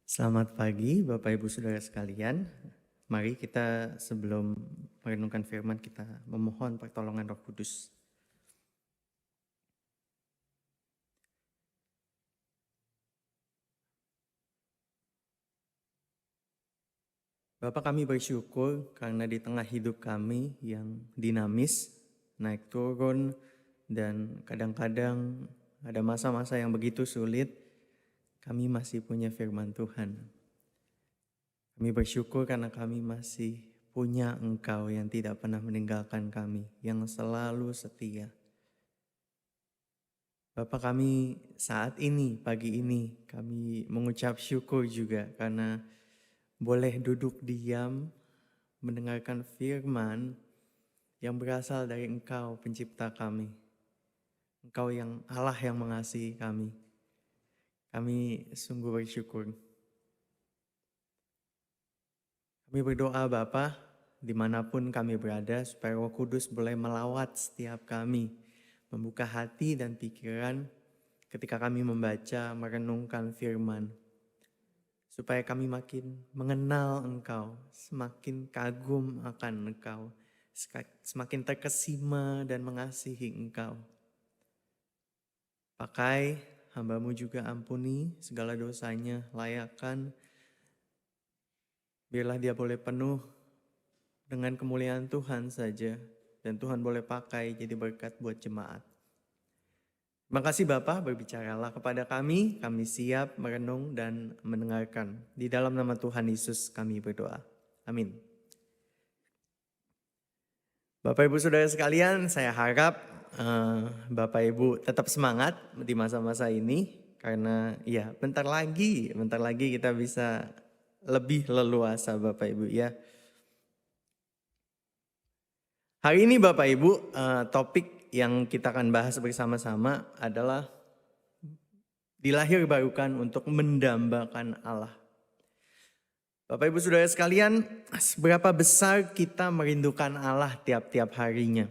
Selamat pagi Bapak Ibu Saudara sekalian. Mari kita sebelum merenungkan firman kita memohon pertolongan Roh Kudus. Bapak, kami bersyukur karena di tengah hidup kami yang dinamis, naik turun, dan kadang-kadang ada masa-masa yang begitu sulit, kami masih punya firman Tuhan. Kami bersyukur karena kami masih punya Engkau yang tidak pernah meninggalkan kami, yang selalu setia. Bapak, kami saat ini, pagi ini, kami mengucap syukur juga karena boleh duduk diam, mendengarkan firman yang berasal dari Engkau, pencipta kami. Engkau yang Allah yang mengasihi kami. Kami sungguh bersyukur. Kami berdoa Bapa, dimanapun kami berada, supaya Roh Kudus boleh melawat setiap kami, membuka hati dan pikiran ketika kami membaca, merenungkan firman. Supaya kami makin mengenal Engkau, semakin kagum akan Engkau, semakin terkesima dan mengasihi Engkau. Pakai hamba-Mu juga, ampuni segala dosanya, layakkan. Biarlah dia boleh penuh dengan kemuliaan Tuhan saja, dan Tuhan boleh pakai jadi berkat buat jemaat. Terima kasih Bapak, berbicaralah kepada kami siap merenung dan mendengarkan. Di dalam nama Tuhan Yesus kami berdoa. Amin. Bapak Ibu Saudara sekalian, saya harap Bapak Ibu tetap semangat di masa-masa ini. Karena ya bentar lagi kita bisa lebih leluasa Bapak Ibu ya. Hari ini Bapak Ibu, topik yang kita akan bahas bersama-sama adalah dilahirbarukan untuk mendambakan Allah. Bapak Ibu Saudara sekalian, seberapa besar kita merindukan Allah tiap-tiap harinya.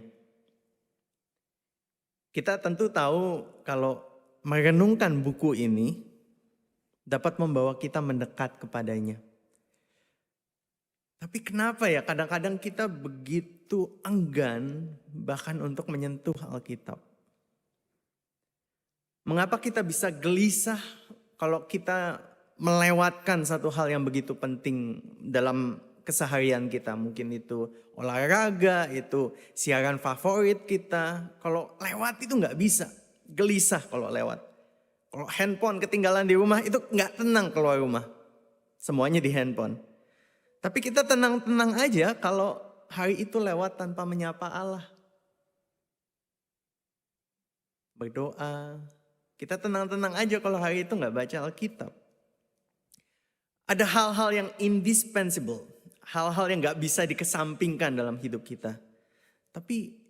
Kita tentu tahu kalau merenungkan buku ini dapat membawa kita mendekat kepadanya. Tapi kenapa ya kadang-kadang kita begitu enggan bahkan untuk menyentuh Alkitab? Mengapa kita bisa gelisah kalau kita melewatkan satu hal yang begitu penting dalam keseharian kita? Mungkin itu olahraga, itu siaran favorit kita. Kalau lewat itu nggak bisa, gelisah kalau lewat. Kalau handphone ketinggalan di rumah itu nggak tenang keluar rumah. Semuanya di handphone. Tapi kita tenang-tenang aja kalau hari itu lewat tanpa menyapa Allah. Berdoa. Kita tenang-tenang aja kalau hari itu nggak baca Alkitab. Ada hal-hal yang indispensable. Hal-hal yang nggak bisa dikesampingkan dalam hidup kita. Tapi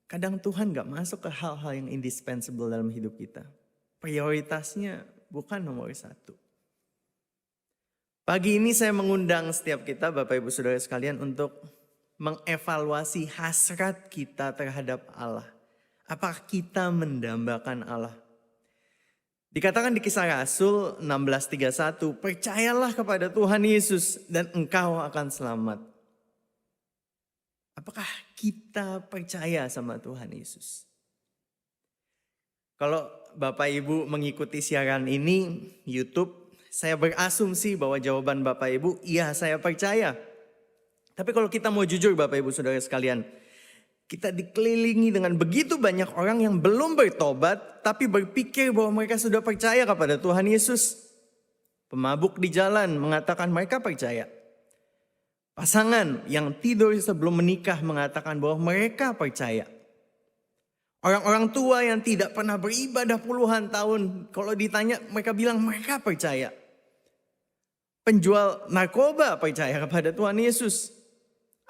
kadang Tuhan nggak masuk ke hal-hal yang indispensable dalam hidup kita. Prioritasnya bukan nomor satu. Pagi ini saya mengundang setiap kita Bapak Ibu Saudara sekalian untuk mengevaluasi hasrat kita terhadap Allah. Apakah kita mendambakan Allah? Dikatakan di Kisah Rasul 16:31, percayalah kepada Tuhan Yesus dan engkau akan selamat. Apakah kita percaya sama Tuhan Yesus? Kalau Bapak Ibu mengikuti siaran ini, YouTube, saya berasumsi bahwa jawaban Bapak Ibu, iya saya percaya. Tapi kalau kita mau jujur Bapak Ibu Saudara sekalian, kita dikelilingi dengan begitu banyak orang yang belum bertobat, tapi berpikir bahwa mereka sudah percaya kepada Tuhan Yesus. Pemabuk di jalan mengatakan mereka percaya. Pasangan yang tidur sebelum menikah mengatakan bahwa mereka percaya. Orang-orang tua yang tidak pernah beribadah puluhan tahun, kalau ditanya mereka bilang mereka percaya. Penjual narkoba percaya kepada Tuhan Yesus.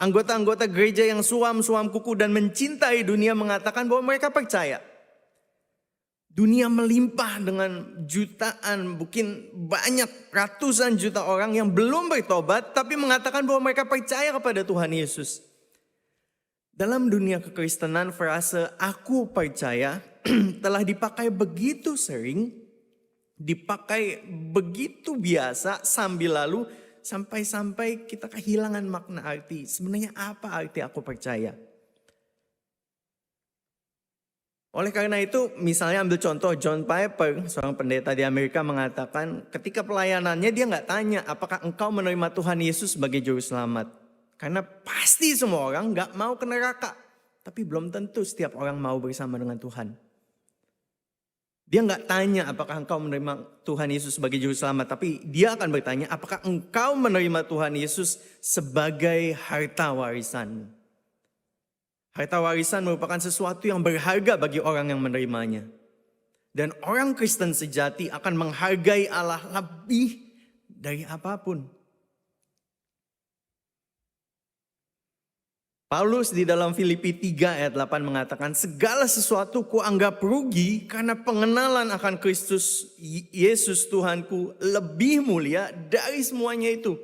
Anggota-anggota gereja yang suam-suam kuku dan mencintai dunia mengatakan bahwa mereka percaya. Dunia melimpah dengan jutaan, mungkin banyak ratusan juta orang yang belum bertobat tapi mengatakan bahwa mereka percaya kepada Tuhan Yesus. Dalam dunia kekristenan, frase aku percaya telah dipakai begitu sering dipakai begitu biasa sambil lalu sampai-sampai kita kehilangan makna arti. Sebenarnya apa arti aku percaya? Oleh karena itu, misalnya ambil contoh John Piper, seorang pendeta di Amerika mengatakan ketika pelayanannya dia nggak tanya apakah engkau menerima Tuhan Yesus sebagai juru selamat. Karena pasti semua orang nggak mau ke neraka. Tapi belum tentu setiap orang mau bersama dengan Tuhan. Dia nggak tanya apakah engkau menerima Tuhan Yesus sebagai juru selamat. Tapi dia akan bertanya apakah engkau menerima Tuhan Yesus sebagai harta warisan. Harta warisan merupakan sesuatu yang berharga bagi orang yang menerimanya. Dan orang Kristen sejati akan menghargai Allah lebih dari apapun. Paulus di dalam Filipi 3 ayat 8 mengatakan, segala sesuatu kuanggap rugi karena pengenalan akan Kristus Yesus Tuhanku lebih mulia dari semuanya itu.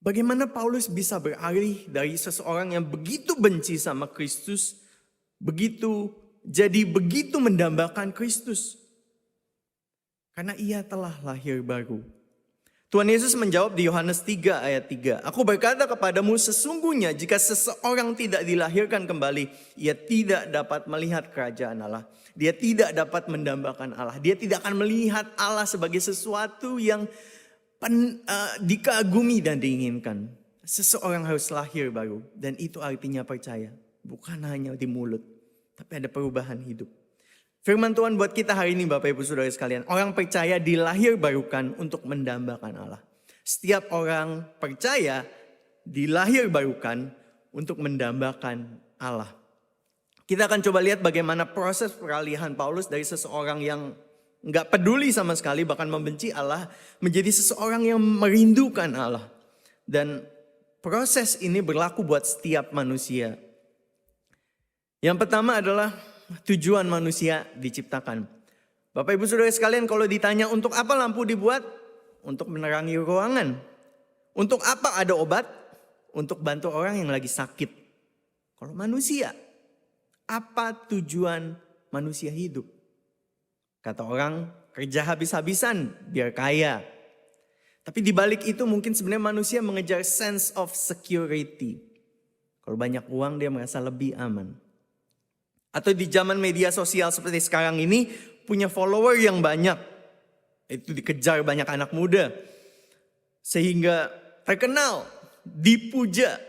Bagaimana Paulus bisa beralih dari seseorang yang begitu benci sama Kristus, begitu mendambakan Kristus? Karena ia telah lahir baru. Tuhan Yesus menjawab di Yohanes 3 ayat 3. Aku berkata kepadamu sesungguhnya jika seseorang tidak dilahirkan kembali, ia tidak dapat melihat kerajaan Allah. Dia tidak dapat mendambakan Allah. Dia tidak akan melihat Allah sebagai sesuatu yang dikagumi dan diinginkan. Seseorang harus lahir baru. Dan itu artinya percaya. Bukan hanya di mulut. Tapi ada perubahan hidup. Firman Tuhan buat kita hari ini Bapak Ibu Saudara sekalian. Orang percaya dilahir barukan untuk mendambakan Allah. Setiap orang percaya dilahir barukan untuk mendambakan Allah. Kita akan coba lihat bagaimana proses peralihan Paulus dari seseorang yang nggak peduli sama sekali, bahkan membenci Allah, menjadi seseorang yang merindukan Allah. Dan proses ini berlaku buat setiap manusia. Yang pertama adalah tujuan manusia diciptakan. Bapak Ibu Saudara sekalian, kalau ditanya untuk apa lampu dibuat? Untuk menerangi ruangan. Untuk apa ada obat? Untuk bantu orang yang lagi sakit. Kalau manusia, apa tujuan manusia hidup? Kata orang, kerja habis-habisan biar kaya. Tapi di balik itu mungkin sebenarnya manusia mengejar sense of security. Kalau banyak uang dia merasa lebih aman. Atau di zaman media sosial seperti sekarang ini punya follower yang banyak. Itu dikejar banyak anak muda. Sehingga terkenal, dipuja.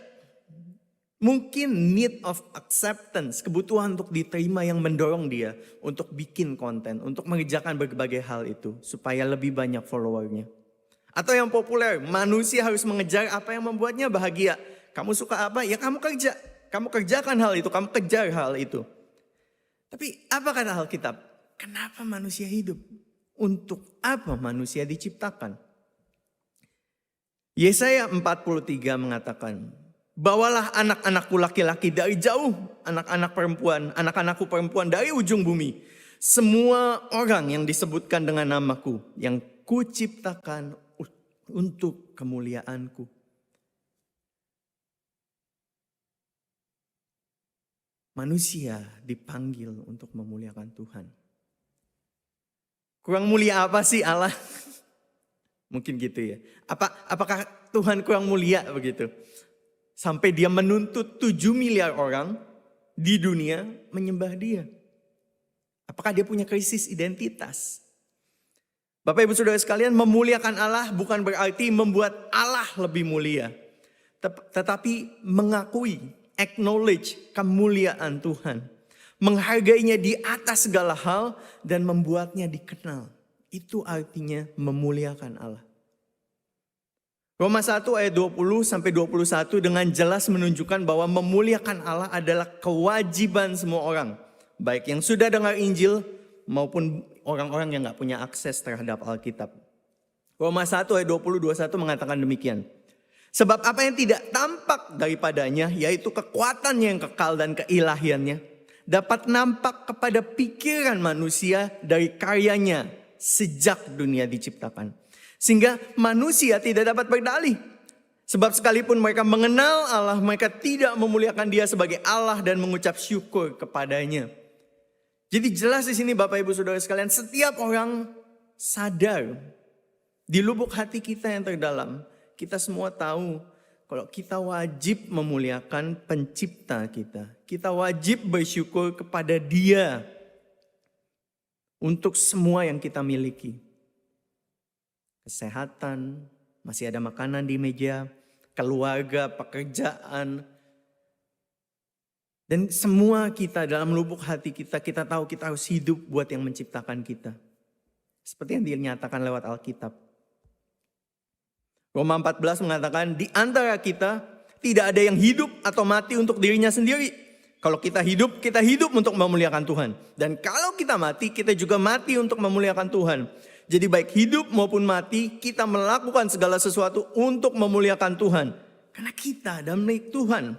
Mungkin need of acceptance, kebutuhan untuk diterima yang mendorong dia untuk bikin konten, untuk mengerjakan berbagai hal itu supaya lebih banyak followernya. Atau yang populer, manusia harus mengejar apa yang membuatnya bahagia. Kamu suka apa? Ya kamu kerja. Kamu kerjakan hal itu, kamu kejar hal itu. Tapi apa kata Alkitab? Kenapa manusia hidup? Untuk apa manusia diciptakan? Yesaya 43 mengatakan, bawalah anak-anakku laki-laki dari jauh, anak-anakku perempuan dari ujung bumi. Semua orang yang disebutkan dengan namaku, yang kuciptakan untuk kemuliaanku. Manusia dipanggil untuk memuliakan Tuhan. Kurang mulia apa sih Allah? Mungkin gitu ya. Apakah Tuhan kurang mulia begitu? Sampai dia menuntut 7 miliar orang di dunia menyembah dia. Apakah dia punya krisis identitas? Bapak Ibu Saudara sekalian, memuliakan Allah bukan berarti membuat Allah lebih mulia. Tetapi mengakui, acknowledge kemuliaan Tuhan. Menghargainya di atas segala hal dan membuatnya dikenal. Itu artinya memuliakan Allah. Roma 1 ayat 20 sampai 21 dengan jelas menunjukkan bahwa memuliakan Allah adalah kewajiban semua orang. Baik yang sudah dengar Injil maupun orang-orang yang gak punya akses terhadap Alkitab. Roma 1 ayat 20-21 mengatakan demikian. Sebab apa yang tidak tampak daripadanya, yaitu kekuatannya yang kekal dan keilahiannya, dapat nampak kepada pikiran manusia dari karyanya sejak dunia diciptakan. Sehingga manusia tidak dapat berdalih. Sebab sekalipun mereka mengenal Allah, mereka tidak memuliakan Dia sebagai Allah dan mengucap syukur kepadanya. Jadi jelas di sini Bapak Ibu Saudara sekalian, setiap orang sadar di lubuk hati kita yang terdalam, kita semua tahu kalau kita wajib memuliakan pencipta kita. Kita wajib bersyukur kepada Dia untuk semua yang kita miliki. Kesehatan, masih ada makanan di meja, keluarga, pekerjaan. Dan semua kita dalam lubuk hati kita, kita tahu kita harus hidup buat yang menciptakan kita. Seperti yang dinyatakan lewat Alkitab. Roma 14 mengatakan, di antara kita tidak ada yang hidup atau mati untuk dirinya sendiri. Kalau kita hidup untuk memuliakan Tuhan. Dan kalau kita mati, kita juga mati untuk memuliakan Tuhan. Jadi baik hidup maupun mati, kita melakukan segala sesuatu untuk memuliakan Tuhan. Karena kita adalah milik Tuhan.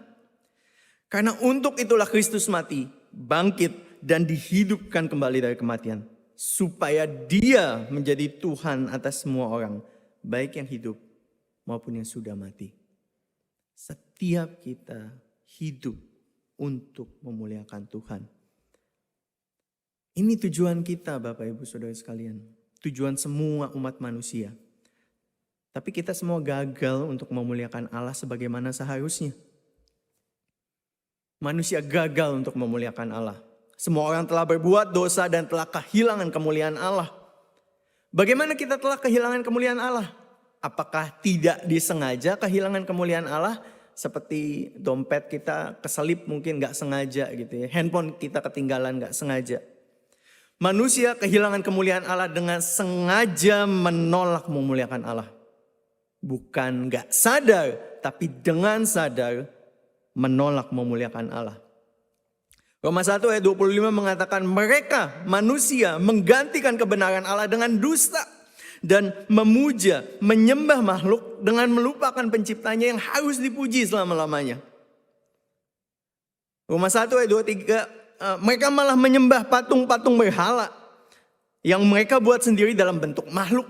Karena untuk itulah Kristus mati, bangkit, dan dihidupkan kembali dari kematian. Supaya Dia menjadi Tuhan atas semua orang, baik yang hidup maupun yang sudah mati. Setiap kita hidup untuk memuliakan Tuhan. Ini tujuan kita, Bapak Ibu Saudara sekalian. Tujuan semua umat manusia. Tapi kita semua gagal untuk memuliakan Allah sebagaimana seharusnya. Manusia gagal untuk memuliakan Allah. Semua orang telah berbuat dosa dan telah kehilangan kemuliaan Allah. Bagaimana kita telah kehilangan kemuliaan Allah? Apakah tidak disengaja kehilangan kemuliaan Allah? Seperti dompet kita keselip mungkin gak sengaja gitu ya. Handphone kita ketinggalan gak sengaja. Manusia kehilangan kemuliaan Allah dengan sengaja menolak memuliakan Allah. Bukan gak sadar, tapi dengan sadar menolak memuliakan Allah. Roma 1 ayat 25 mengatakan mereka manusia menggantikan kebenaran Allah dengan dusta. Dan memuja, menyembah makhluk dengan melupakan penciptanya yang harus dipuji selama-lamanya. Roma 1 ayat 23, mereka malah menyembah patung-patung berhala. Yang mereka buat sendiri dalam bentuk makhluk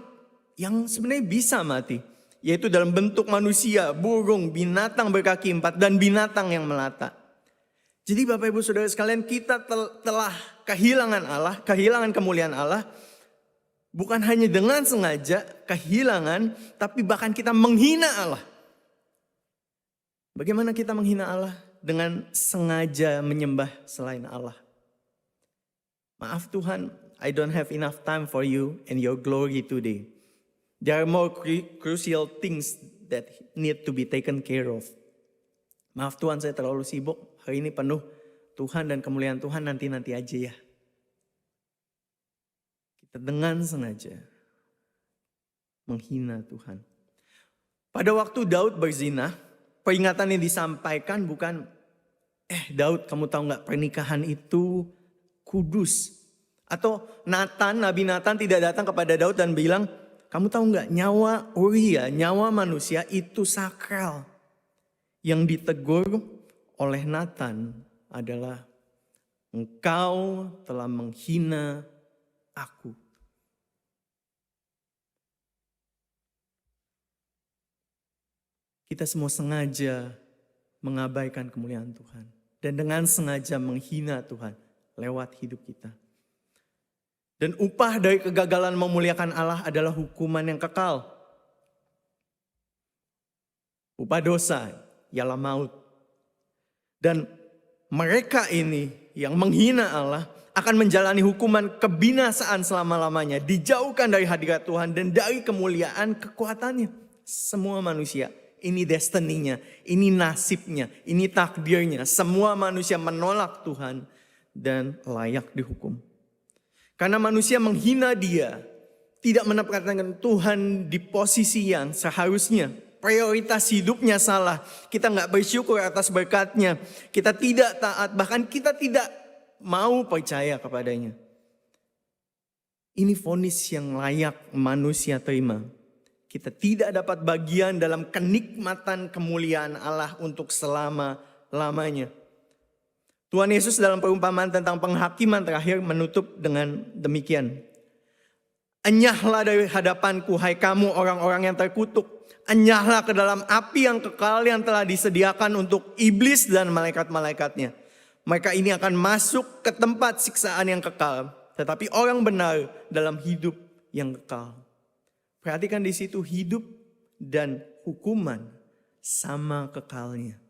yang sebenarnya bisa mati. Yaitu dalam bentuk manusia, burung, binatang berkaki 4, dan binatang yang melata. Jadi Bapak Ibu Saudara sekalian, kita telah kehilangan Allah, kehilangan kemuliaan Allah. Bukan hanya dengan sengaja kehilangan, tapi bahkan kita menghina Allah. Bagaimana kita menghina Allah? Dengan sengaja menyembah selain Allah. Maaf Tuhan, I don't have enough time for you and your glory today. There are more crucial things that need to be taken care of. Maaf Tuhan, saya terlalu sibuk. Hari ini penuh Tuhan dan kemuliaan Tuhan nanti-nanti aja ya. Kita dengan sengaja menghina Tuhan. Pada waktu Daud berzina, peringatan yang disampaikan bukan, Daud kamu tahu gak pernikahan itu kudus. Atau Nabi Nathan tidak datang kepada Daud dan bilang, kamu tahu gak nyawa Uria, nyawa manusia itu sakral. Yang ditegur oleh Nathan adalah engkau telah menghina aku. Kita semua sengaja mengabaikan kemuliaan Tuhan. Dan dengan sengaja menghina Tuhan lewat hidup kita. Dan upah dari kegagalan memuliakan Allah adalah hukuman yang kekal. Upah dosa ialah maut. Dan mereka ini yang menghina Allah akan menjalani hukuman kebinasaan selama-lamanya. Dijauhkan dari hadirat Tuhan dan dari kemuliaan kekuatannya. Semua manusia. Ini destininya, ini nasibnya, ini takdirnya. Semua manusia menolak Tuhan dan layak dihukum. Karena manusia menghina Dia, tidak menempatkan Tuhan di posisi yang seharusnya. Prioritas hidupnya salah. Kita gak bersyukur atas berkat-Nya. Kita tidak taat, bahkan kita tidak mau percaya kepadanya. Ini vonis yang layak manusia terima. Kita tidak dapat bagian dalam kenikmatan kemuliaan Allah untuk selama-lamanya. Tuhan Yesus dalam perumpamaan tentang penghakiman terakhir menutup dengan demikian. Enyahlah dari hadapanku hai kamu orang-orang yang terkutuk. Enyahlah ke dalam api yang kekal yang telah disediakan untuk iblis dan malaikat-malaikatnya. Mereka ini akan masuk ke tempat siksaan yang kekal. Tetapi orang benar dalam hidup yang kekal. Perhatikan di situ, hidup dan hukuman sama kekalnya.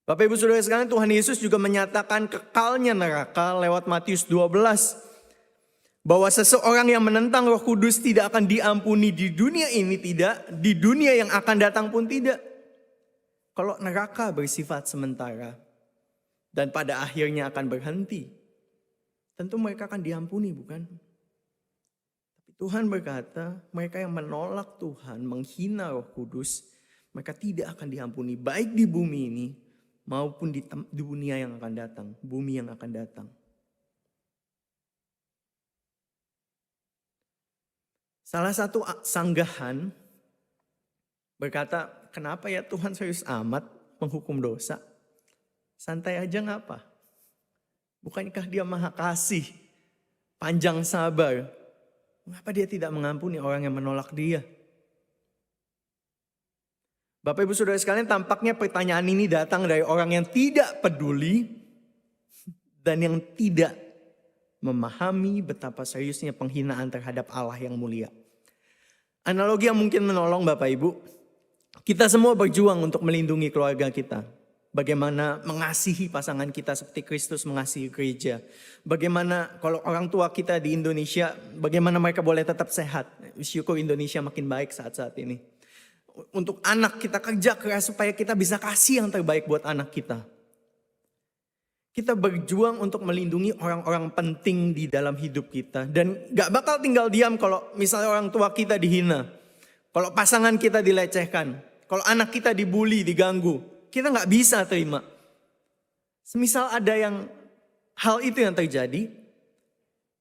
Bapak Ibu Saudara sekalian, Tuhan Yesus juga menyatakan kekalnya neraka lewat Matius 12. Bahwa seseorang yang menentang Roh Kudus tidak akan diampuni di dunia ini, tidak. Di dunia yang akan datang pun tidak. Kalau neraka bersifat sementara dan pada akhirnya akan berhenti, tentu mereka akan diampuni, bukan? Tapi Tuhan berkata, mereka yang menolak Tuhan, menghina Roh Kudus, mereka tidak akan diampuni, baik di bumi ini maupun di dunia yang akan datang, bumi yang akan datang. Salah satu sanggahan berkata, kenapa ya Tuhan serius amat menghukum dosa? Santai aja ngapa? Bukankah dia maha kasih, panjang sabar? Mengapa dia tidak mengampuni orang yang menolak dia? Bapak Ibu Saudara sekalian, tampaknya pertanyaan ini datang dari orang yang tidak peduli dan yang tidak memahami betapa seriusnya penghinaan terhadap Allah yang mulia. Analogi yang mungkin menolong Bapak Ibu, kita semua berjuang untuk melindungi keluarga kita. Bagaimana mengasihi pasangan kita seperti Kristus mengasihi gereja. Bagaimana kalau orang tua kita di Indonesia, bagaimana mereka boleh tetap sehat. Syukur Indonesia makin baik saat-saat ini. Untuk anak kita kerja keras supaya kita bisa kasih yang terbaik buat anak kita. Kita berjuang untuk melindungi orang-orang penting di dalam hidup kita. Dan gak bakal tinggal diam kalau misalnya orang tua kita dihina. Kalau pasangan kita dilecehkan. Kalau anak kita dibully, diganggu. Kita gak bisa terima. Semisal ada hal itu yang terjadi.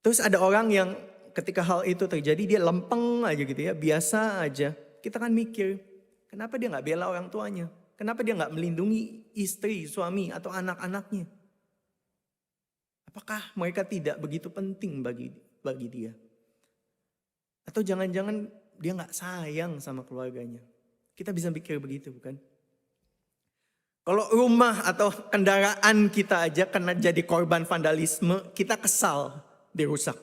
Terus ada orang yang ketika hal itu terjadi dia lempeng aja gitu ya. Biasa aja. Kita kan mikir, kenapa dia gak bela orang tuanya? Kenapa dia gak melindungi istri, suami atau anak-anaknya? Apakah mereka tidak begitu penting bagi dia? Atau jangan-jangan dia gak sayang sama keluarganya? Kita bisa pikir begitu, bukan? Kalau rumah atau kendaraan kita aja kena jadi korban vandalisme, kita kesal dirusak.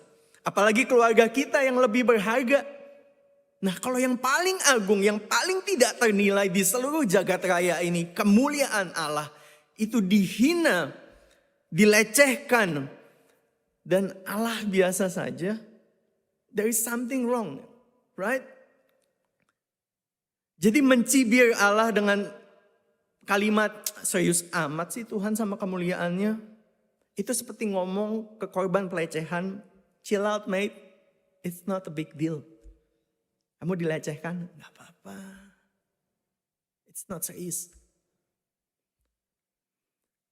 Apalagi keluarga kita yang lebih berharga. Nah, kalau yang paling agung, yang paling tidak ternilai di seluruh jagat raya ini, kemuliaan Allah, itu dihina, dilecehkan, dan Allah biasa saja, there is something wrong, right? Jadi mencibir Allah dengan kalimat serius amat sih Tuhan sama kemuliaannya, itu seperti ngomong ke korban pelecehan, chill out mate, it's not a big deal. Kamu dilecehkan, gak apa-apa, it's not serious.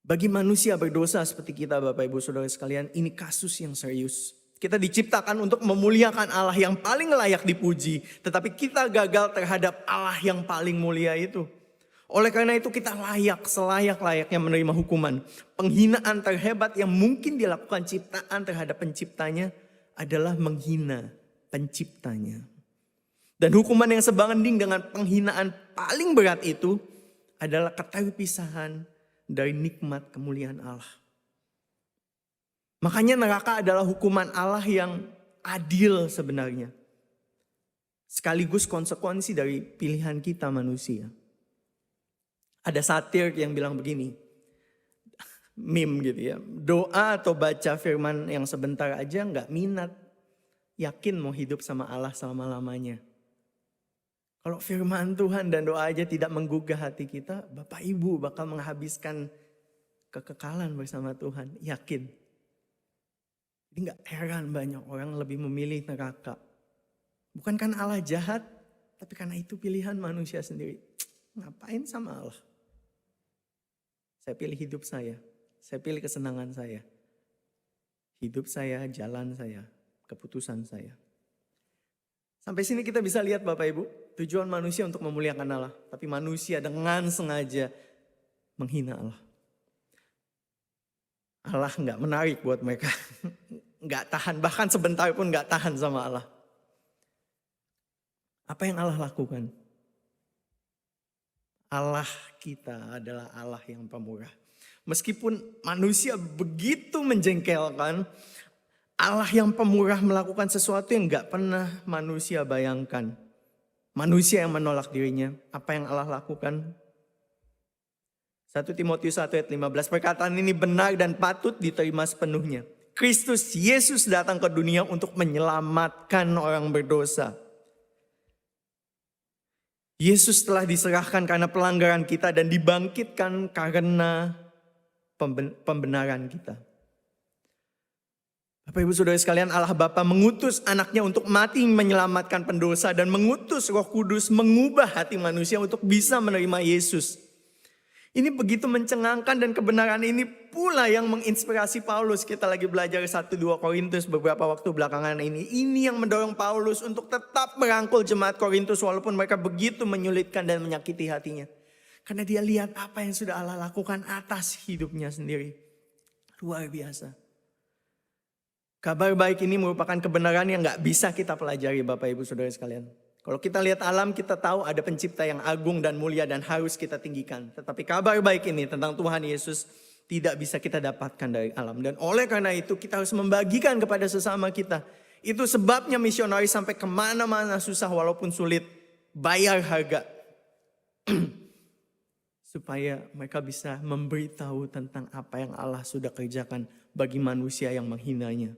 Bagi manusia berdosa seperti kita Bapak Ibu Saudara sekalian, ini kasus yang serius. Kita diciptakan untuk memuliakan Allah yang paling layak dipuji. Tetapi kita gagal terhadap Allah yang paling mulia itu. Oleh karena itu kita selayak-layaknya menerima hukuman. Penghinaan terhebat yang mungkin dilakukan ciptaan terhadap penciptanya adalah menghina penciptanya. Dan hukuman yang sebanding dengan penghinaan paling berat itu adalah keterpisahan dari nikmat kemuliaan Allah. Makanya neraka adalah hukuman Allah yang adil sebenarnya. Sekaligus konsekuensi dari pilihan kita manusia. Ada satir yang bilang begini, meme gitu ya. Doa atau baca firman yang sebentar aja gak minat. Yakin mau hidup sama Allah selama-lamanya. Kalau firman Tuhan dan doa aja tidak menggugah hati kita, Bapak Ibu bakal menghabiskan kekekalan bersama Tuhan. Yakin. Jadi gak heran banyak orang lebih memilih neraka. Bukan karena Allah jahat, tapi karena itu pilihan manusia sendiri. Ngapain sama Allah? Saya pilih hidup saya pilih kesenangan saya. Hidup saya, jalan saya, keputusan saya. Sampai sini kita bisa lihat Bapak Ibu, tujuan manusia untuk memuliakan Allah. Tapi manusia dengan sengaja menghina Allah. Allah gak menarik buat mereka. Gak tahan, bahkan sebentar pun gak tahan sama Allah. Apa yang Allah lakukan? Allah kita adalah Allah yang pemurah. Meskipun manusia begitu menjengkelkan, Allah yang pemurah melakukan sesuatu yang gak pernah manusia bayangkan. Manusia yang menolak dirinya. Apa yang Allah lakukan? 1 Timotius 1 ayat 15. Perkataan ini benar dan patut diterima sepenuhnya. Kristus Yesus datang ke dunia untuk menyelamatkan orang berdosa. Yesus telah diserahkan karena pelanggaran kita dan dibangkitkan karena pembenaran kita. Bapak Ibu Saudara sekalian, Allah Bapa mengutus anaknya untuk mati menyelamatkan pendosa dan mengutus Roh Kudus mengubah hati manusia untuk bisa menerima Yesus. Ini begitu mencengangkan dan kebenaran ini pula yang menginspirasi Paulus. Kita lagi belajar 1-2 Korintus beberapa waktu belakangan ini. Ini yang mendorong Paulus untuk tetap merangkul jemaat Korintus walaupun mereka begitu menyulitkan dan menyakiti hatinya. Karena dia lihat apa yang sudah Allah lakukan atas hidupnya sendiri. Luar biasa. Kabar baik ini merupakan kebenaran yang gak bisa kita pelajari Bapak Ibu Saudara sekalian. Kalau kita lihat alam, kita tahu ada pencipta yang agung dan mulia dan harus kita tinggikan. Tetapi kabar baik ini tentang Tuhan Yesus tidak bisa kita dapatkan dari alam. Dan oleh karena itu kita harus membagikan kepada sesama kita. Itu sebabnya misionaris sampai kemana-mana susah walaupun sulit. Bayar harga. Supaya mereka bisa memberitahu tentang apa yang Allah sudah kerjakan bagi manusia yang menghinanya.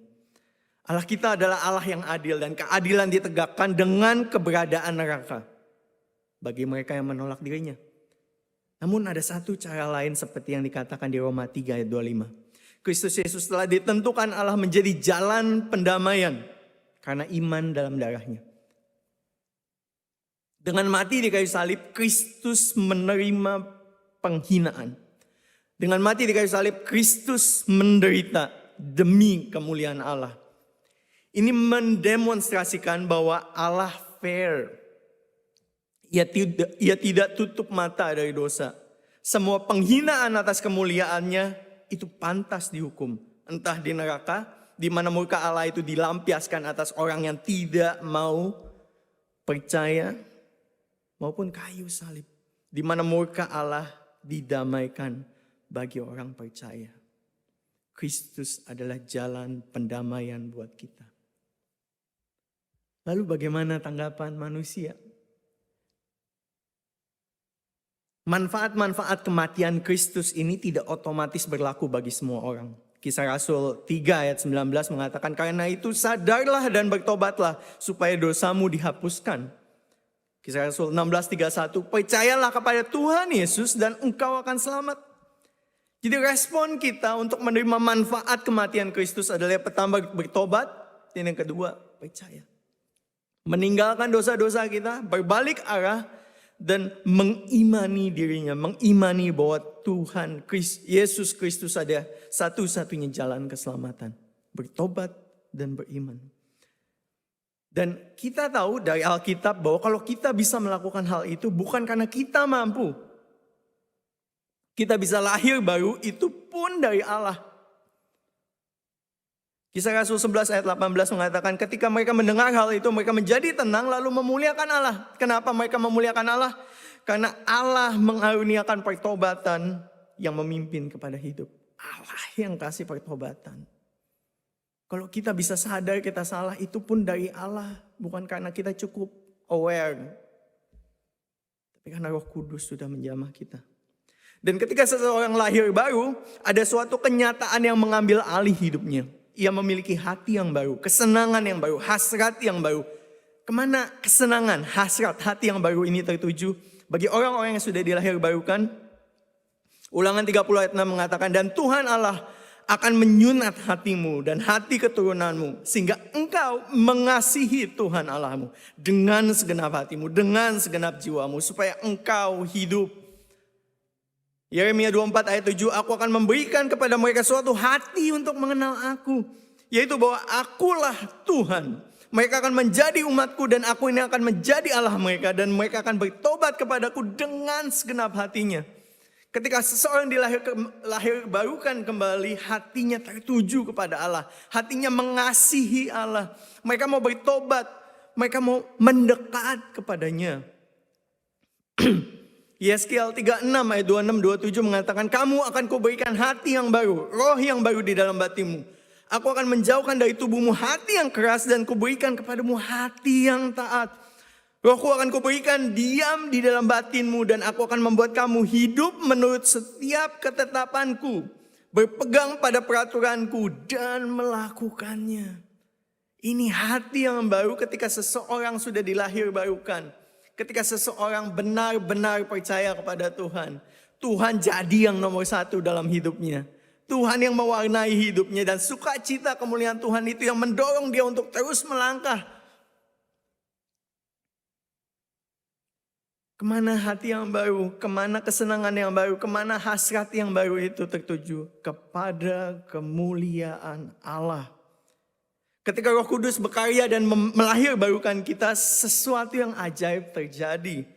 Allah kita adalah Allah yang adil dan keadilan ditegakkan dengan keberadaan neraka bagi mereka yang menolak dirinya. Namun ada satu cara lain seperti yang dikatakan di Roma 3 ayat 25. Kristus Yesus telah ditentukan Allah menjadi jalan pendamaian karena iman dalam darahnya. Dengan mati di kayu salib, Kristus menerima penghinaan. Dengan mati di kayu salib, Kristus menderita demi kemuliaan Allah. Ini mendemonstrasikan bahwa Allah fair. Ia tidak tutup mata dari dosa. Semua penghinaan atas kemuliaannya itu pantas dihukum. Entah di neraka, di mana murka Allah itu dilampiaskan atas orang yang tidak mau percaya, maupun kayu salib. Di mana murka Allah didamaikan bagi orang percaya. Kristus adalah jalan pendamaian buat kita. Lalu bagaimana tanggapan manusia? Manfaat-manfaat kematian Kristus ini tidak otomatis berlaku bagi semua orang. Kisah Rasul 3 ayat 19 mengatakan, karena itu sadarlah dan bertobatlah supaya dosamu dihapuskan. Kisah Rasul 16:31, percayalah kepada Tuhan Yesus dan engkau akan selamat. Jadi respon kita untuk menerima manfaat kematian Kristus adalah yang pertama bertobat, dan yang kedua percaya. Meninggalkan dosa-dosa kita, berbalik arah, dan mengimani dirinya. Mengimani bahwa Tuhan Yesus Kristus ada satu-satunya jalan keselamatan. Bertobat dan beriman. Dan kita tahu dari Alkitab bahwa kalau kita bisa melakukan hal itu bukan karena kita mampu. Kita bisa lahir baru itu pun dari Allah. Kisah Rasul 11 ayat 18 mengatakan ketika mereka mendengar hal itu mereka menjadi tenang lalu memuliakan Allah. Kenapa mereka memuliakan Allah? Karena Allah mengaruniakan pertobatan yang memimpin kepada hidup. Allah yang kasih pertobatan. Kalau kita bisa sadar kita salah itu pun dari Allah. Bukan karena kita cukup aware. Tapi karena Roh Kudus sudah menjamah kita. Dan ketika seseorang lahir baru ada suatu kenyataan yang mengambil alih hidupnya. Ia memiliki hati yang baru, kesenangan yang baru, hasrat yang baru. Kemana kesenangan, hasrat, hati yang baru ini tertuju? Bagi orang-orang yang sudah dilahir barukan. Ulangan 30 ayat 6 mengatakan, dan Tuhan Allah akan menyunat hatimu dan hati keturunanmu. Sehingga engkau mengasihi Tuhan Allahmu dengan segenap hatimu, dengan segenap jiwamu. Supaya engkau hidup. Yeremia 24 ayat 7, aku akan memberikan kepada mereka suatu hati untuk mengenal aku. Yaitu bahwa akulah Tuhan. Mereka akan menjadi umatku dan aku ini akan menjadi Allah mereka. Dan mereka akan bertobat kepadaku dengan segenap hatinya. Ketika seseorang dilahir barukan kembali, hatinya tertuju kepada Allah. Hatinya mengasihi Allah. Mereka mau bertobat. Mereka mau mendekat kepadanya. Yeskiel 36 ayat 26-27 mengatakan, kamu akan kuberikan hati yang baru, roh yang baru di dalam batinmu. Aku akan menjauhkan dari tubuhmu hati yang keras dan kuberikan kepadamu hati yang taat. Rohku akan kuberikan diam di dalam batinmu dan aku akan membuat kamu hidup menurut setiap ketetapanku. Berpegang pada peraturanku dan melakukannya. Ini hati yang baru ketika seseorang sudah dilahir barukan. Ketika seseorang benar-benar percaya kepada Tuhan. Tuhan jadi yang nomor satu dalam hidupnya. Tuhan yang mewarnai hidupnya dan sukacita kemuliaan Tuhan itu yang mendorong dia untuk terus melangkah. Kemana hati yang baru, kemana kesenangan yang baru, kemana hasrat yang baru itu tertuju? Kepada kemuliaan Allah. Ketika Roh Kudus berkarya dan melahirbarukan kita, sesuatu yang ajaib terjadi.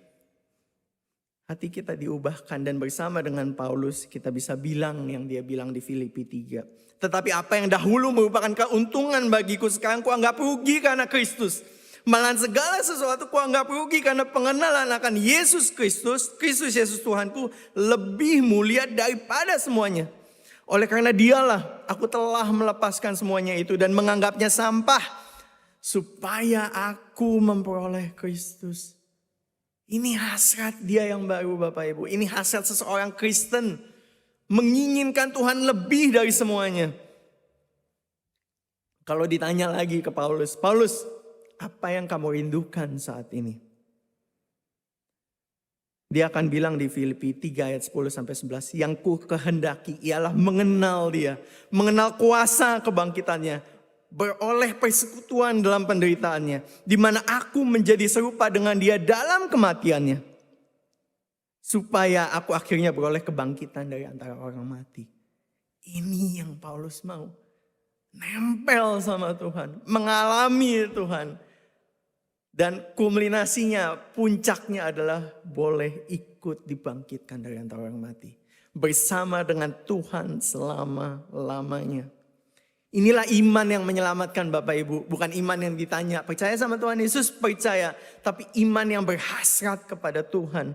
Hati kita diubahkan dan bersama dengan Paulus kita bisa bilang yang dia bilang di Filipi 3. Tetapi apa yang dahulu merupakan keuntungan bagiku sekarang kuanggap rugi karena Kristus. Malahan segala sesuatu kuanggap rugi karena pengenalan akan Yesus Kristus, Kristus Yesus Tuhanku lebih mulia daripada semuanya. Oleh karena dialah aku telah melepaskan semuanya itu dan menganggapnya sampah supaya aku memperoleh Kristus. Ini hasrat dia yang baru Bapak Ibu. Ini hasrat seseorang Kristen. Menginginkan Tuhan lebih dari semuanya. Kalau ditanya lagi ke Paulus. Paulus, apa yang kamu rindukan saat ini? Dia akan bilang di Filipi 3 ayat 10-11. Yang ku kehendaki ialah mengenal dia. Mengenal kuasa kebangkitannya. Beroleh persekutuan dalam penderitaannya. Di mana aku menjadi serupa dengan dia dalam kematiannya. Supaya aku akhirnya beroleh kebangkitan dari antara orang mati. Ini yang Paulus mau. Nempel sama Tuhan. Mengalami Tuhan. Dan kulminasinya, puncaknya adalah boleh ikut dibangkitkan dari antara orang mati. Bersama dengan Tuhan selama-lamanya. Inilah iman yang menyelamatkan Bapak Ibu. Bukan iman yang ditanya, percaya sama Tuhan Yesus? Percaya. Tapi iman yang berhasrat kepada Tuhan.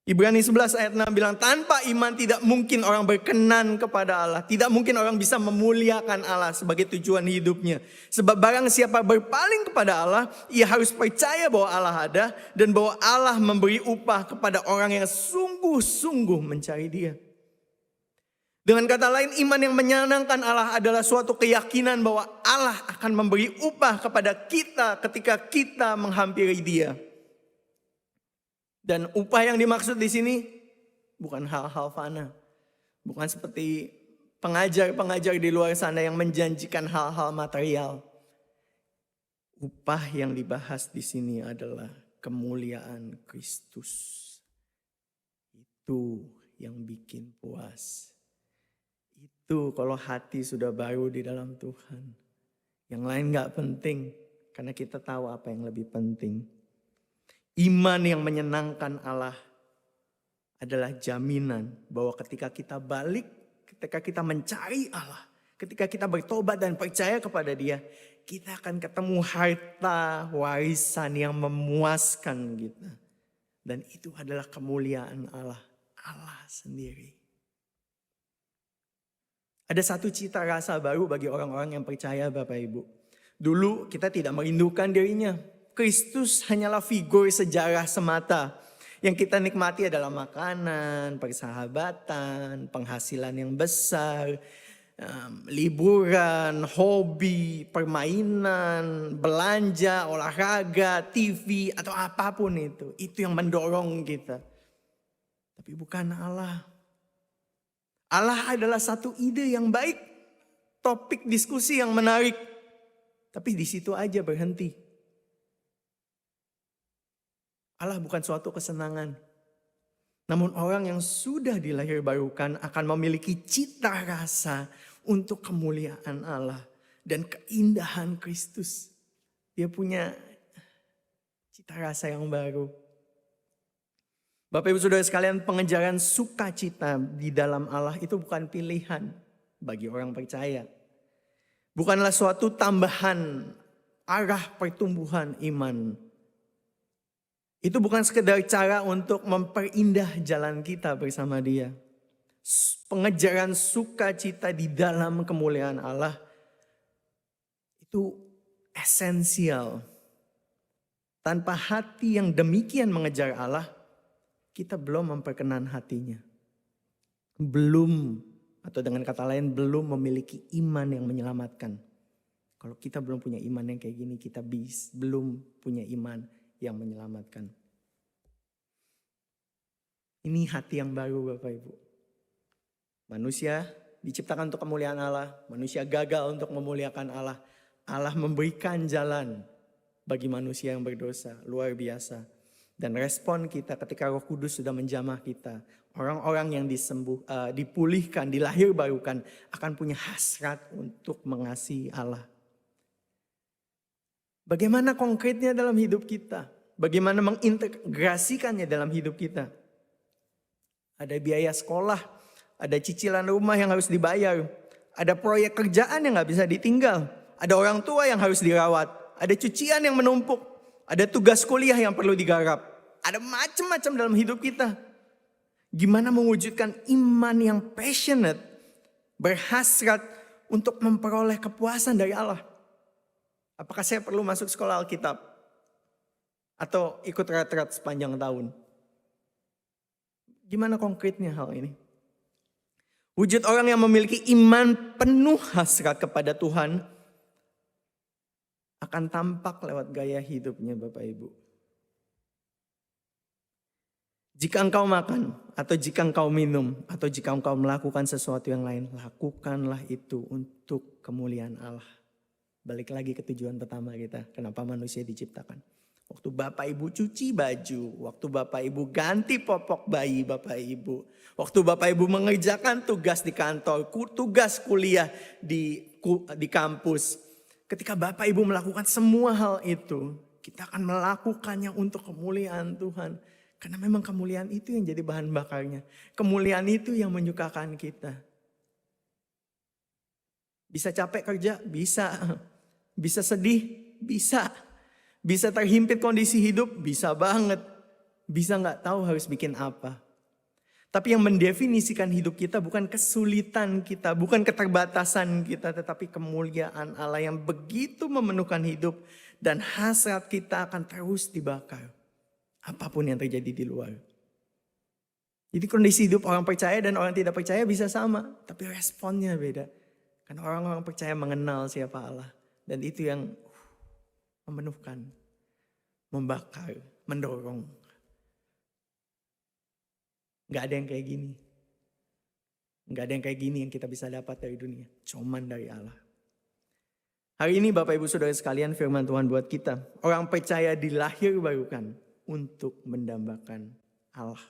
Ibrani 11 ayat 6 bilang, tanpa iman tidak mungkin orang berkenan kepada Allah. Tidak mungkin orang bisa memuliakan Allah sebagai tujuan hidupnya. Sebab barang siapa berpaling kepada Allah, ia harus percaya bahwa Allah ada. Dan bahwa Allah memberi upah kepada orang yang sungguh-sungguh mencari dia. Dengan kata lain, iman yang menyenangkan Allah adalah suatu keyakinan bahwa Allah akan memberi upah kepada kita ketika kita menghampiri Dia. Dan upah yang dimaksud di sini bukan hal-hal fana. Bukan seperti pengajar-pengajar di luar sana yang menjanjikan hal-hal material. Upah yang dibahas di sini adalah kemuliaan Kristus. Itu yang bikin puas. Itu kalau hati sudah baru di dalam Tuhan. Yang lain gak penting. Karena kita tahu apa yang lebih penting. Iman yang menyenangkan Allah adalah jaminan bahwa ketika kita balik, ketika kita mencari Allah, ketika kita bertobat dan percaya kepada Dia, kita akan ketemu harta warisan yang memuaskan kita. Dan itu adalah kemuliaan Allah, Allah sendiri. Ada satu cita rasa baru bagi orang-orang yang percaya Bapak Ibu. Dulu kita tidak merindukan dirinya. Kristus hanyalah figur sejarah semata. Yang kita nikmati adalah makanan, persahabatan, penghasilan yang besar, liburan, hobi, permainan, belanja, olahraga, TV, atau apapun itu. Itu yang mendorong kita. Tapi bukan Allah. Allah adalah satu ide yang baik, topik diskusi yang menarik. Tapi di situ aja berhenti. Allah bukan suatu kesenangan. Namun orang yang sudah dilahirbarukan akan memiliki cita rasa untuk kemuliaan Allah dan keindahan Kristus. Dia punya cita rasa yang baru. Bapak Ibu Saudara sekalian, pengejaran sukacita di dalam Allah itu bukan pilihan bagi orang percaya. Bukanlah suatu tambahan arah pertumbuhan iman. Itu bukan sekedar cara untuk memperindah jalan kita bersama Dia. pengejaran sukacita di dalam kemuliaan Allah itu esensial. Tanpa hati yang demikian mengejar Allah, kita belum memperkenan hatinya. Belum, atau dengan kata lain belum memiliki iman yang menyelamatkan. Kalau kita belum punya iman yang kayak gini, kita belum punya iman yang menyelamatkan. Ini hati yang baru Bapak Ibu. Manusia diciptakan untuk kemuliaan Allah. Manusia gagal untuk memuliakan Allah. Allah memberikan jalan bagi manusia yang berdosa. Luar biasa. Dan respon kita ketika Roh Kudus sudah menjamah kita. Orang-orang yang dipulihkan, dilahir barukan. Akan punya hasrat untuk mengasihi Allah. Bagaimana konkretnya dalam hidup kita? Bagaimana mengintegrasikannya dalam hidup kita? Ada biaya sekolah. Ada cicilan rumah yang harus dibayar. Ada proyek kerjaan yang gak bisa ditinggal. Ada orang tua yang harus dirawat. Ada cucian yang menumpuk. Ada tugas kuliah yang perlu digarap. Ada macam-macam dalam hidup kita. Gimana mewujudkan iman yang passionate. Berhasrat untuk memperoleh kepuasan dari Allah. Apakah saya perlu masuk sekolah Alkitab? Atau ikut retret sepanjang tahun? Gimana konkretnya hal ini? Wujud orang yang memiliki iman penuh hasrat kepada Tuhan akan tampak lewat gaya hidupnya Bapak Ibu. Jika engkau makan atau jika engkau minum atau jika engkau melakukan sesuatu yang lain, lakukanlah itu untuk kemuliaan Allah. Balik lagi ke tujuan pertama kita, kenapa manusia diciptakan. Waktu Bapak Ibu cuci baju, waktu Bapak Ibu ganti popok bayi Bapak Ibu. Waktu Bapak Ibu mengerjakan tugas di kantor, tugas kuliah di kampus. Ketika Bapak Ibu melakukan semua hal itu, kita akan melakukannya untuk kemuliaan Tuhan. Karena memang kemuliaan itu yang jadi bahan bakarnya. Kemuliaan itu yang menyukakan kita. Bisa capek kerja? Bisa. Bisa sedih? Bisa. Bisa terhimpit kondisi hidup? Bisa banget. Bisa gak tahu harus bikin apa. Tapi yang mendefinisikan hidup kita bukan kesulitan kita, bukan keterbatasan kita, tetapi kemuliaan Allah yang begitu memenuhkan hidup dan hasrat kita akan terus dibakar. Apapun yang terjadi di luar. Jadi kondisi hidup orang percaya dan orang tidak percaya bisa sama, tapi responnya beda. Karena orang-orang percaya mengenal siapa Allah. Dan itu yang memenuhkan, membakar, mendorong. Gak ada yang kayak gini. Gak ada yang kayak gini yang kita bisa dapat dari dunia. Cuman dari Allah. Hari ini Bapak Ibu Saudara sekalian firman Tuhan buat kita. Orang percaya dilahir barukan untuk mendambakan Allah.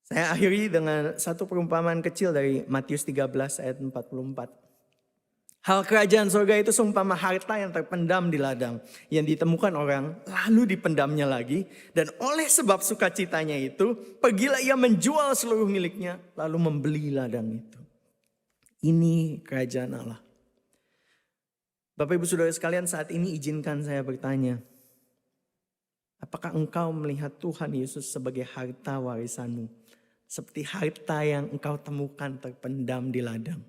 Saya akhiri dengan satu perumpamaan kecil dari Matius 13 ayat 44. Hal kerajaan surga itu seumpama harta yang terpendam di ladang. Yang ditemukan orang lalu dipendamnya lagi. Dan oleh sebab sukacitanya itu pergilah ia menjual seluruh miliknya. Lalu membeli ladang itu. Ini kerajaan Allah. Bapak Ibu Saudara sekalian saat ini izinkan saya bertanya. Apakah engkau melihat Tuhan Yesus sebagai harta warisanmu? Seperti harta yang engkau temukan terpendam di ladang.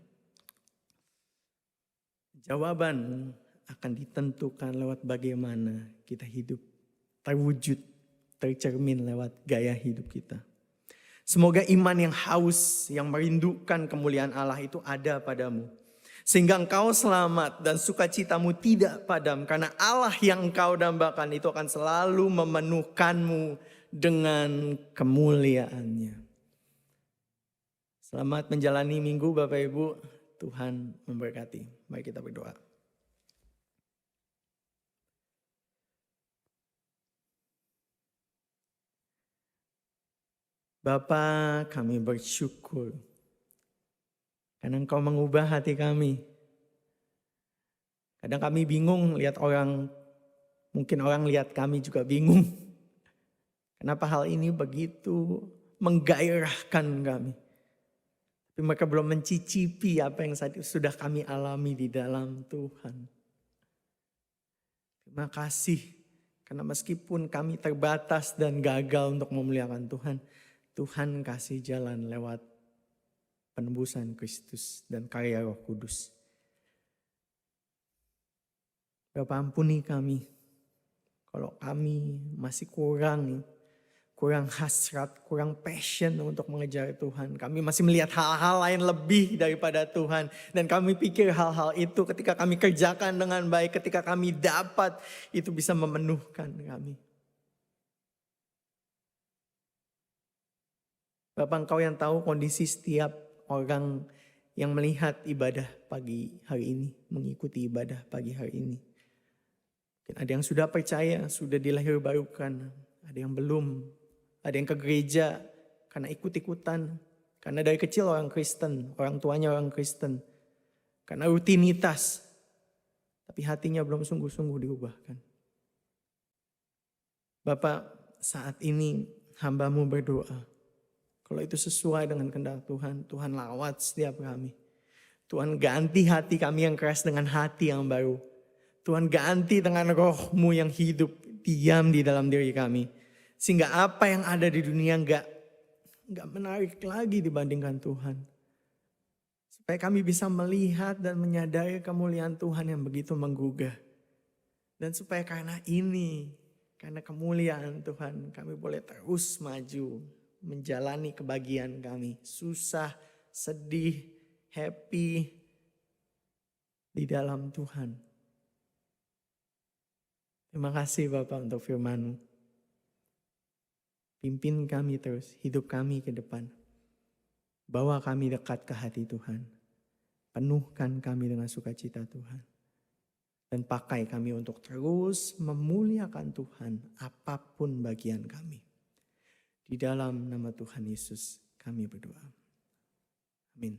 Jawaban akan ditentukan lewat bagaimana kita hidup. Terwujud, tercermin lewat gaya hidup kita. Semoga iman yang haus, yang merindukan kemuliaan Allah itu ada padamu. Sehingga engkau selamat dan sukacitamu tidak padam. Karena Allah yang engkau dambakan itu akan selalu memenuhkanmu dengan kemuliaannya. Selamat menjalani minggu Bapak Ibu. Tuhan memberkati. Mari kita berdoa. Bapa, kami bersyukur karena Engkau mengubah hati kami. Kadang kami bingung lihat orang, mungkin orang lihat kami juga bingung. Kenapa hal ini begitu menggairahkan kami. Tapi mereka belum mencicipi apa yang sudah kami alami di dalam Tuhan. Terima kasih. Karena meskipun kami terbatas dan gagal untuk memuliakan Tuhan. Tuhan kasih jalan lewat penebusan Kristus dan karya Roh Kudus. Bapa, ampuni kami kalau kami masih kurang hasrat, kurang passion untuk mengejar Tuhan. Kami masih melihat hal-hal lain lebih daripada Tuhan. Dan kami pikir hal-hal itu ketika kami kerjakan dengan baik, ketika kami dapat, itu bisa memenuhkan kami. Bapak, Engkau yang tahu kondisi setiap orang yang melihat ibadah pagi hari ini, mengikuti ibadah pagi hari ini. Mungkin ada yang sudah percaya, sudah dilahir barukan, ada yang belum, ada yang ke gereja karena ikut-ikutan, karena dari kecil orang Kristen, orang tuanya orang Kristen, karena rutinitas, tapi hatinya belum sungguh-sungguh diubahkan. Bapak, saat ini hamba-Mu berdoa, kalau itu sesuai dengan kehendak Tuhan, Tuhan lawat setiap kami. Tuhan ganti hati kami yang keras dengan hati yang baru. Tuhan ganti dengan Roh-Mu yang hidup, diam di dalam diri kami. Sehingga apa yang ada di dunia enggak menarik lagi dibandingkan Tuhan. Supaya kami bisa melihat dan menyadari kemuliaan Tuhan yang begitu menggugah. Dan supaya karena kemuliaan Tuhan, kami boleh terus maju, menjalani kebahagiaan kami. Susah, sedih, happy di dalam Tuhan. Terima kasih Bapak untuk firman-Mu. Pimpin kami terus, hidup kami ke depan. Bawa kami dekat ke hati Tuhan. Penuhkan kami dengan sukacita Tuhan. Dan pakai kami untuk terus memuliakan Tuhan apapun bagian kami. Di dalam nama Tuhan Yesus kami berdoa. Amin.